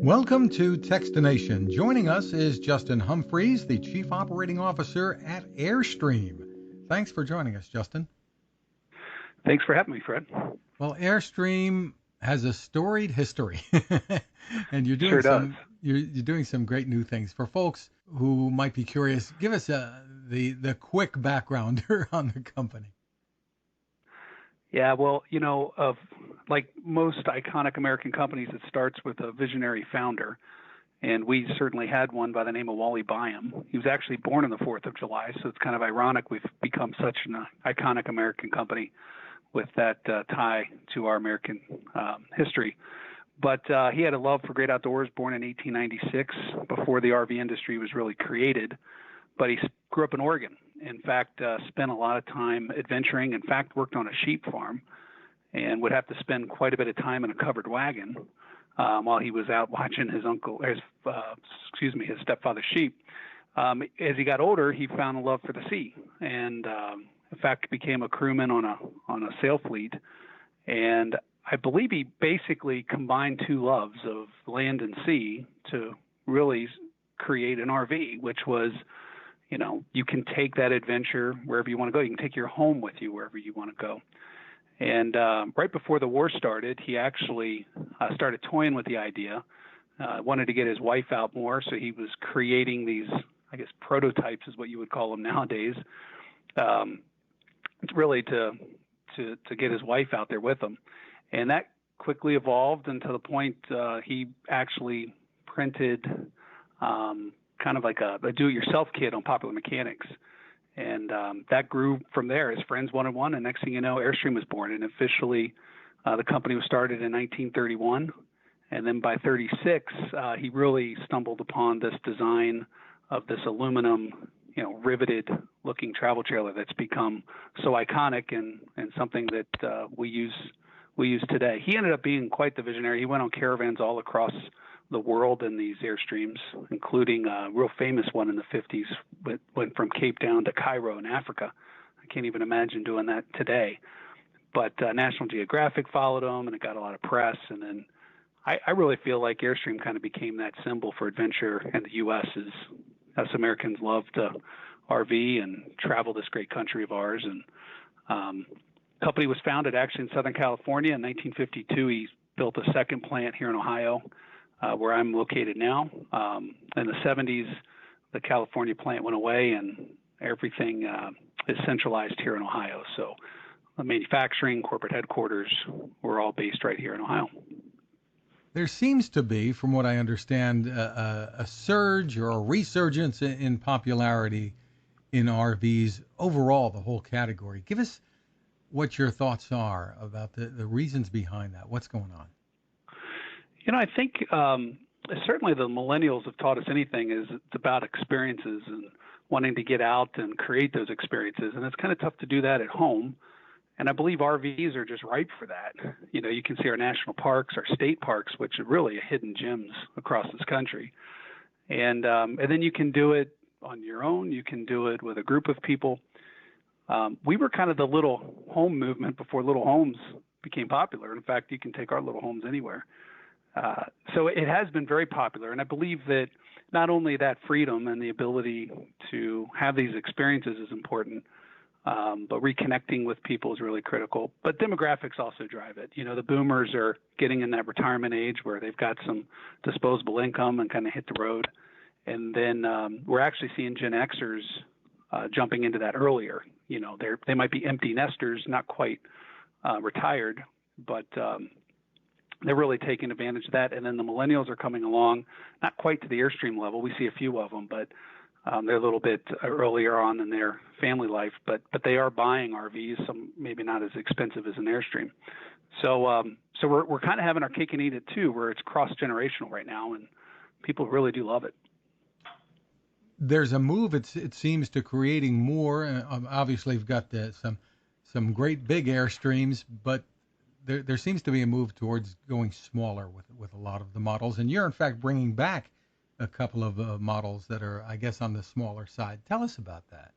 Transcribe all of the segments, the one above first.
Welcome to Techstination. Joining us is Justin Humphreys, the Chief Operating Officer at Airstream. Thanks for joining us, Justin. Thanks for having me, Fred. Well, Airstream has a storied history, and Sure does. you're doing some great new things. For folks who might be curious, give us the quick background on the company. Yeah, well, like most iconic American companies, it starts with a visionary founder, and we certainly had one by the name of Wally Byam. He was actually born on the 4th of July, so it's kind of ironic we've become such an iconic American company with that tie to our American history. But he had a love for great outdoors, born in 1896, before the RV industry was really created. But he grew up in Oregon. In fact, spent a lot of time adventuring. In fact, worked on a sheep farm and would have to spend quite a bit of time in a covered wagon while he was out watching his stepfather's sheep. As he got older, he found a love for the sea, and in fact, became a crewman on a sail fleet. And I believe he basically combined two loves of land and sea to really create an RV, which was, you can take that adventure wherever you want to go. You can take your home with you wherever you want to go. And right before the war started, he actually started toying with the idea, wanted to get his wife out more. So he was creating these, I guess, prototypes is what you would call them nowadays, really to get his wife out there with him. And that quickly evolved until the point he actually printed kind of like a do-it-yourself kit on Popular Mechanics. And that grew from there. His friends wanted one, and next thing you know, Airstream was born. And officially, the company was started in 1931. And then by 36, he really stumbled upon this design of this aluminum, riveted-looking travel trailer that's become so iconic and something that we use today. He ended up being quite the visionary. He went on caravans all across the world in these Airstreams, including a real famous one in the 50s, went from Cape Town to Cairo in Africa. I can't even imagine doing that today. But National Geographic followed him, and it got a lot of press. And then I really feel like Airstream kind of became that symbol for adventure in the U.S. as us Americans love to RV and travel this great country of ours. And the company was founded actually in Southern California in 1952. He built a second plant here in Ohio, where I'm located now. In the 70s, the California plant went away, and everything is centralized here in Ohio. So the manufacturing, corporate headquarters, we're all based right here in Ohio. There seems to be, from what I understand, a surge or a resurgence in popularity in RVs overall, the whole category. Give us what your thoughts are about the reasons behind that. What's going on? I think certainly the millennials have taught us anything is it's about experiences and wanting to get out and create those experiences. And it's kind of tough to do that at home. And I believe RVs are just ripe for that. You can see our national parks, our state parks, which are really hidden gems across this country. And then you can do it on your own. You can do it with a group of people. We were kind of the little home movement before little homes became popular. In fact, you can take our little homes anywhere. So it has been very popular, and I believe that not only that freedom and the ability to have these experiences is important, but reconnecting with people is really critical. But demographics also drive it. The boomers are getting in that retirement age where they've got some disposable income and kind of hit the road. And then we're actually seeing Gen Xers jumping into that earlier. They might be empty nesters, not quite retired, but they're really taking advantage of that. And then the millennials are coming along, not quite to the Airstream level. We see a few of them, but they're a little bit earlier on in their family life. But they are buying RVs, some maybe not as expensive as an Airstream. So we're kind of having our cake and eat it too, where it's cross-generational right now, and people really do love it. There's a move, it seems, to creating more. Obviously, we've got some great big Airstreams, but there seems to be a move towards going smaller with a lot of the models. And you're, in fact, bringing back a couple of models that are, I guess, on the smaller side. Tell us about that.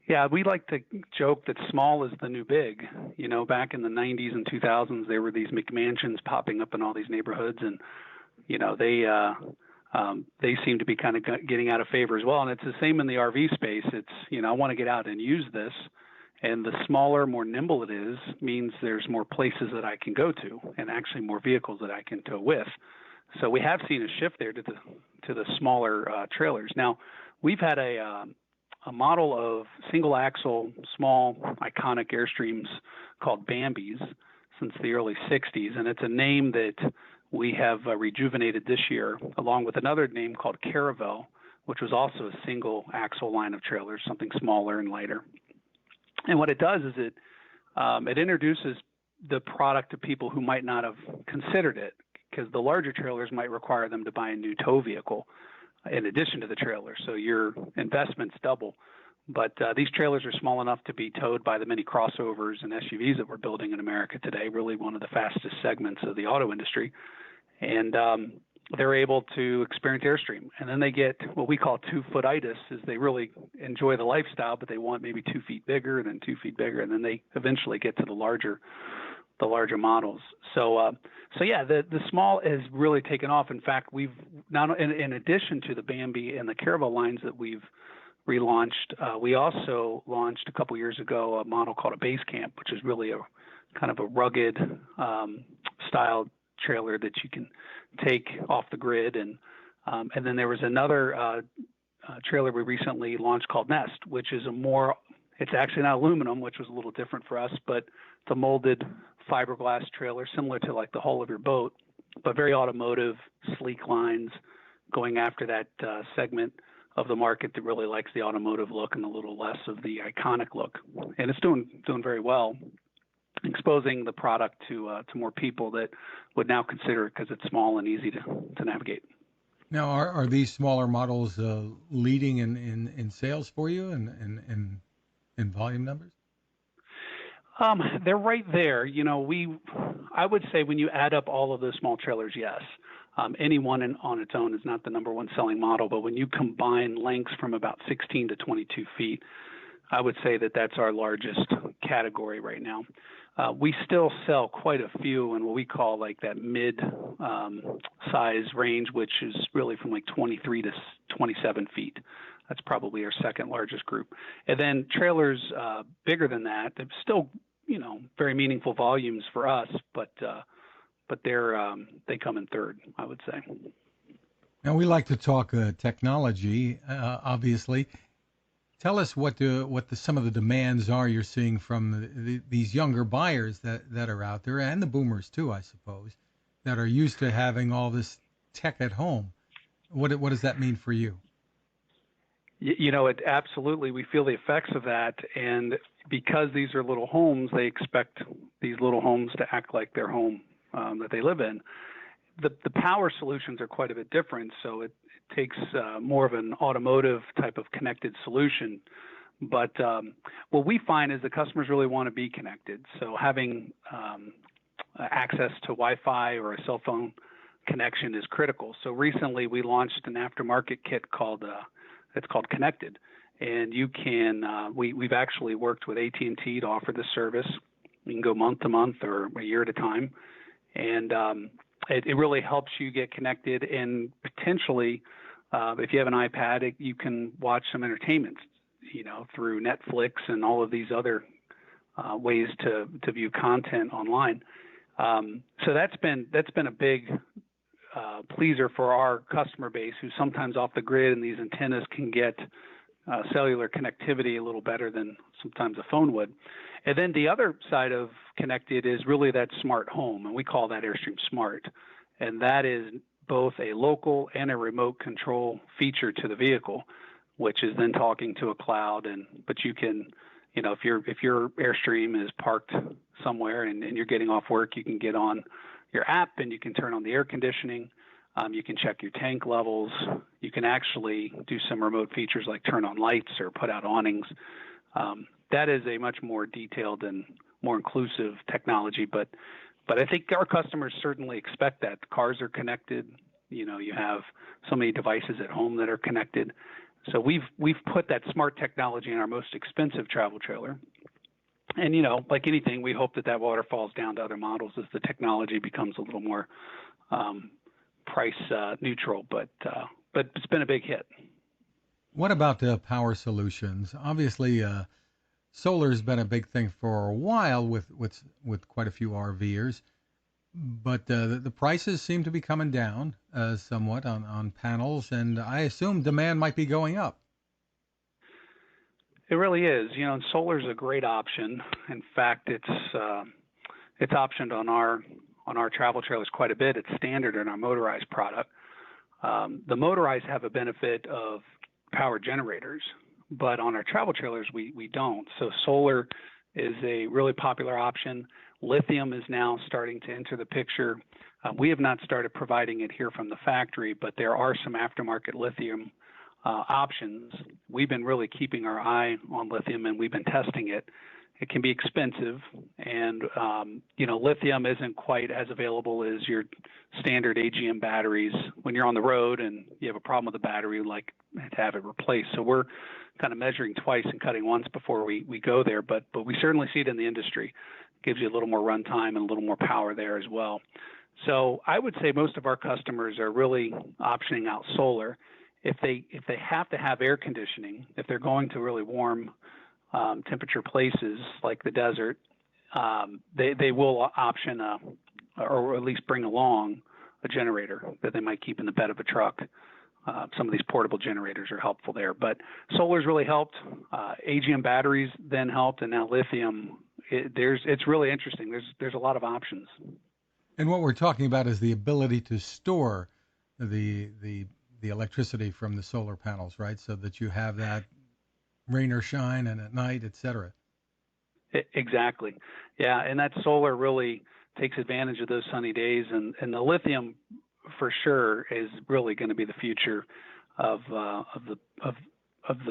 Yeah, we like to joke that small is the new big. Back in the 90s and 2000s, there were these McMansions popping up in all these neighborhoods, and they seem to be kind of getting out of favor as well. And it's the same in the RV space. It's, I want to get out and use this. And the smaller, more nimble it is, means there's more places that I can go to, and actually more vehicles that I can tow with. So we have seen a shift there to the smaller trailers. Now, we've had a model of single axle, small, iconic Airstreams called Bambis since the early 60s, and it's a name that we have rejuvenated this year, along with another name called Caravel, which was also a single axle line of trailers, something smaller and lighter. And what it does is it introduces the product to people who might not have considered it, because the larger trailers might require them to buy a new tow vehicle in addition to the trailer. So your investment's double. But these trailers are small enough to be towed by the many crossovers and SUVs that we're building in America today, really one of the fastest segments of the auto industry. And they're able to experience Airstream. And then they get what we call two-foot-itis, is they really enjoy the lifestyle, but they want maybe 2 feet bigger, and then 2 feet bigger, and then they eventually get to the larger models. So yeah, the small has really taken off. In fact, we've not in addition to the Bambi and the Caravel lines that we've relaunched, we also launched a couple years ago a model called a Base Camp, which is really a kind of a rugged style trailer that you can take off the grid. And then there was another trailer we recently launched called Nest, which is it's actually not aluminum, which was a little different for us, but it's a molded fiberglass trailer, similar to like the hull of your boat, but very automotive, sleek lines, going after that segment of the market that really likes the automotive look and a little less of the iconic look. And it's doing very well, exposing the product to more people that would now consider it because it's small and easy to navigate. Now, are these smaller models leading in sales for you and in volume numbers? They're right there. I would say when you add up all of those small trailers, yes. Any one on its own is not the number one selling model, but when you combine lengths from about 16 to 22 feet, I would say that that's our largest category right now. We still sell quite a few in what we call like that mid size range, which is really from like 23 to 27 feet. That's probably our second largest group. And then trailers bigger than that, they're still, very meaningful volumes for us, but they come in third, I would say. Now, we like to talk technology, obviously. Tell us what some of the demands are you're seeing from these younger buyers that are out there, and the boomers too, I suppose, that are used to having all this tech at home. What does that mean for you? It absolutely, we feel the effects of that, and because these are little homes, they expect these little homes to act like their home that they live in. The power solutions are quite a bit different, so it takes more of an automotive type of connected solution. But what we find is the customers really want to be connected, so having access to Wi-Fi or a cell phone connection is critical. So recently we launched an aftermarket kit called Connected, and you can we've actually worked with AT&T to offer this service. You can go month to month or a year at a time, and it really helps you get connected, and potentially if you have an iPad, you can watch some entertainment, through Netflix and all of these other ways to view content online. So that's been a big pleaser for our customer base, who sometimes off the grid and these antennas can get cellular connectivity a little better than sometimes a phone would. And then the other side of connected is really that smart home, and we call that Airstream Smart. And that is both a local and a remote control feature to the vehicle, which is then talking to a cloud. But you can, if your Airstream is parked somewhere and you're getting off work, you can get on your app and you can turn on the air conditioning. You can check your tank levels. You can actually do some remote features like turn on lights or put out awnings. That is a much more detailed and more inclusive technology, but I think our customers certainly expect that. The cars are connected. You have so many devices at home that are connected. So we've put that smart technology in our most expensive travel trailer. And, like anything, we hope that waterfalls down to other models as the technology becomes a little more price neutral, but it's been a big hit. What about the power solutions? Obviously, solar's been a big thing for a while with quite a few RVers, but the prices seem to be coming down somewhat on panels, and I assume demand might be going up. It really is. And solar is a great option. In fact, it's optioned on our travel trailers quite a bit. It's standard in our motorized product. The motorized have a benefit of power generators, but on our travel trailers we don't. So solar is a really popular option. Lithium is now starting to enter the picture. We have not started providing it here from the factory, but there are some aftermarket lithium options. We've been really keeping our eye on lithium, and we've been testing it. It can be expensive, and lithium isn't quite as available as your standard AGM batteries. When you're on the road and you have a problem with the battery, like to have it replaced. So we're kind of measuring twice and cutting once before we go there. But we certainly see it in the industry. It gives you a little more runtime and a little more power there as well. So I would say most of our customers are really optioning out solar. If they have to have air conditioning, if they're going to really warm temperature places like the desert, they will option or at least bring along a generator that they might keep in the bed of a truck. Some of these portable generators are helpful there, but solar's really helped. AGM batteries then helped, and now lithium. It's really interesting. There's a lot of options. And what we're talking about is the ability to store the electricity from the solar panels, right? So that you have that rain or shine and at night, et cetera. Exactly. Yeah, and that solar really takes advantage of those sunny days, and the lithium for sure is really going to be the future of the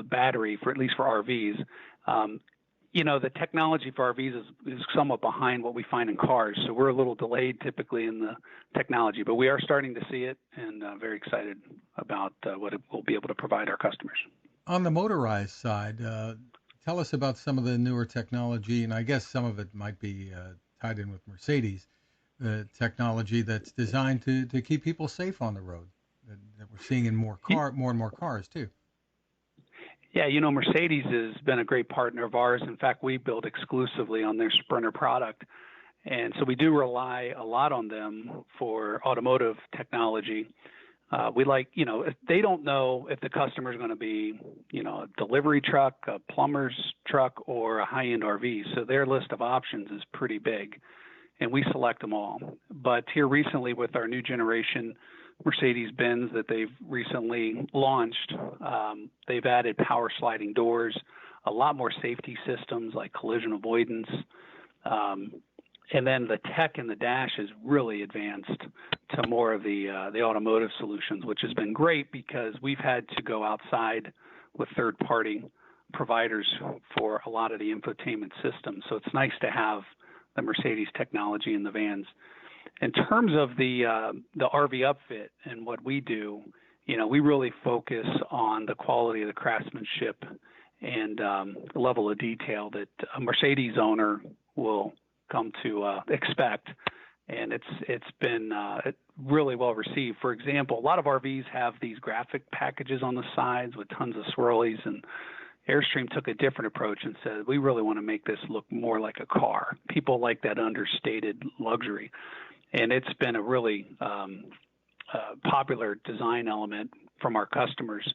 battery, for at least for RVs. The technology for RVs is somewhat behind what we find in cars, so we're a little delayed typically in the technology, but we are starting to see it, and very excited about what it will be able to provide our customers. On the motorized side, tell us about some of the newer technology, and I guess some of it might be tied in with Mercedes, the technology that's designed to keep people safe on the road that we're seeing in more and more cars too. Yeah, Mercedes has been a great partner of ours. In fact, we build exclusively on their Sprinter product. And so we do rely a lot on them for automotive technology. We like, if they don't know if the customer is going to be, a delivery truck, a plumber's truck, or a high-end RV. So their list of options is pretty big, and we select them all. But here recently with our new generation Mercedes-Benz that they've recently launched, they've added power sliding doors, a lot more safety systems like collision avoidance. And then the tech in the dash has really advanced to more of the automotive solutions, which has been great because we've had to go outside with third-party providers for a lot of the infotainment systems. So it's nice to have the Mercedes technology in the vans. In terms of the RV upfit and what we do, we really focus on the quality of the craftsmanship and the level of detail that a Mercedes owner will come to expect, and it's been really well received. For example, a lot of RVs have these graphic packages on the sides with tons of swirlies, and Airstream took a different approach and said, we really want to make this look more like a car. People like that understated luxury, and it's been a really popular design element from our customers.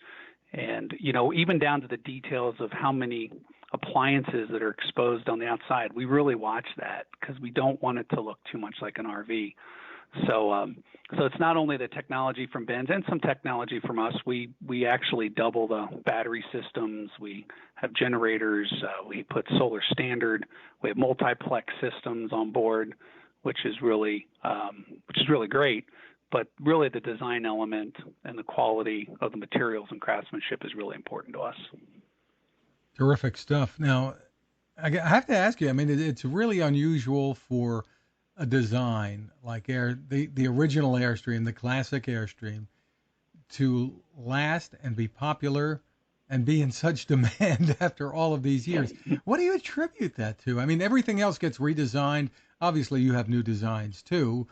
And, even down to the details of how many appliances that are exposed on the outside, we really watch that because we don't want it to look too much like an RV. So it's not only the technology from Benz and some technology from us. We actually double the battery systems. We have generators. We put solar standard. We have multiplex systems on board, which is really great. But really, the design element and the quality of the materials and craftsmanship is really important to us. Terrific stuff. Now, I have to ask you, I mean, it's really unusual for a design like the original Airstream, the classic Airstream, to last and be popular and be in such demand after all of these years. What do you attribute that to? I mean, everything else gets redesigned. Obviously, you have new designs too,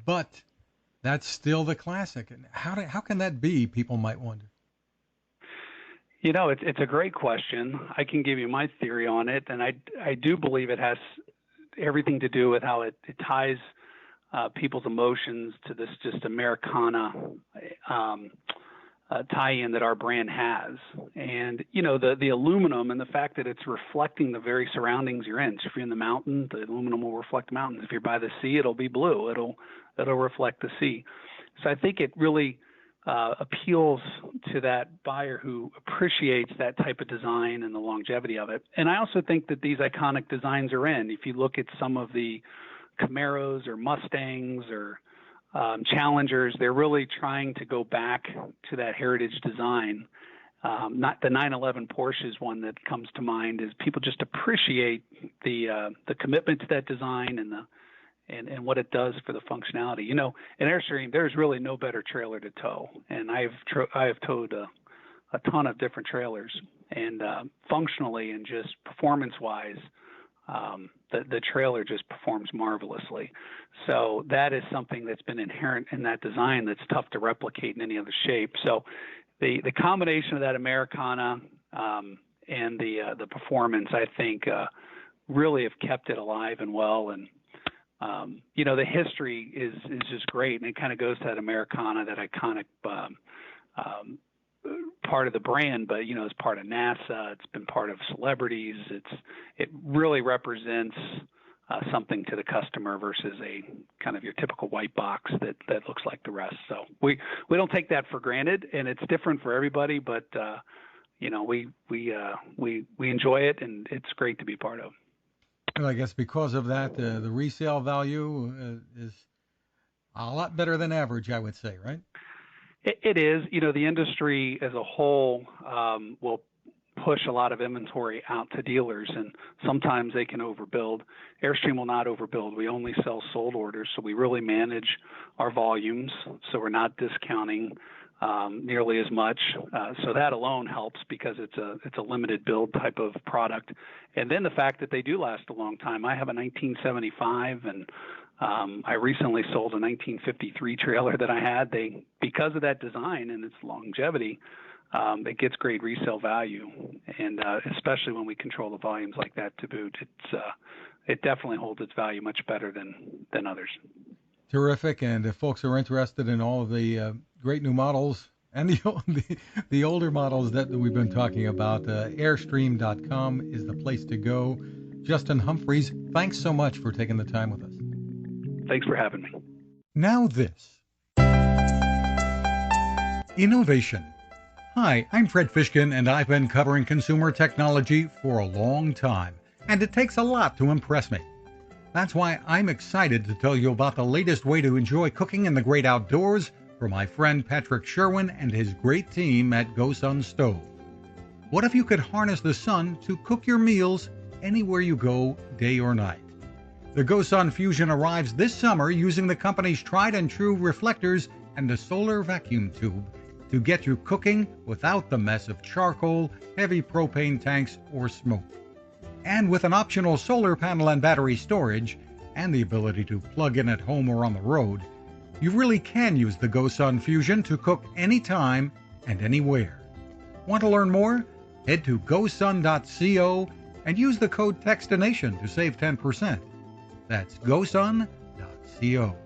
but That's still the classic. And how can that be? People might wonder. It's a great question. I can give you my theory on it, and I do believe it has everything to do with how it ties people's emotions to this just Americana tie-in that our brand has. And the aluminum and the fact that it's reflecting the very surroundings you're in. So if you're in the mountain, the aluminum will reflect the mountains. If you're by the sea, it'll be blue. It'll reflect the sea. So I think it really appeals to that buyer who appreciates that type of design and the longevity of it. And I also think that these iconic designs are in. If you look at some of the Camaros or Mustangs or Challengers, they're really trying to go back to that heritage design. Not the 911 Porsche is one that comes to mind. Is people just appreciate the commitment to that design and what it does for the functionality. In Airstream, there's really no better trailer to tow, and I have towed a ton of different trailers, and functionally and just performance-wise, the trailer just performs marvelously. So that is something that's been inherent in that design that's tough to replicate in any other shape. So the combination of that Americana and the performance, I think, really have kept it alive and well. And the history is just great, and it kind of goes to that Americana, that iconic part of the brand, but it's part of NASA. It's been part of celebrities. It really represents something to the customer versus a kind of your typical white box that looks like the rest. So we don't take that for granted, and it's different for everybody. But we enjoy it, and it's great to be part of. Well, I guess because of that, the resale value is a lot better than average, I would say, right? It is. The industry as a whole will push a lot of inventory out to dealers, and sometimes they can overbuild. Airstream will not overbuild. We only sell sold orders, so we really manage our volumes, so we're not discounting nearly as much. So that alone helps because it's a limited build type of product. And then the fact that they do last a long time. I have a 1975, and I recently sold a 1953 trailer that I had. Because of that design and its longevity, it gets great resale value, and especially when we control the volumes like that to boot, it definitely holds its value much better than others. Terrific. And if folks are interested in all of the great new models and the older models that we've been talking about, Airstream.com is the place to go. Justin Humphreys, thanks so much for taking the time with us. Thanks for having me. Now this. Innovation. Hi, I'm Fred Fishkin, and I've been covering consumer technology for a long time, and it takes a lot to impress me. That's why I'm excited to tell you about the latest way to enjoy cooking in the great outdoors from my friend Patrick Sherwin and his great team at GoSun Stove. What if you could harness the sun to cook your meals anywhere you go, day or night? The GoSun Fusion arrives this summer using the company's tried and true reflectors and a solar vacuum tube to get you cooking without the mess of charcoal, heavy propane tanks, or smoke. And with an optional solar panel and battery storage, and the ability to plug in at home or on the road, you really can use the GoSun Fusion to cook anytime and anywhere. Want to learn more? Head to gosun.co and use the code TEXTINATION to save 10%. That's gosun.co.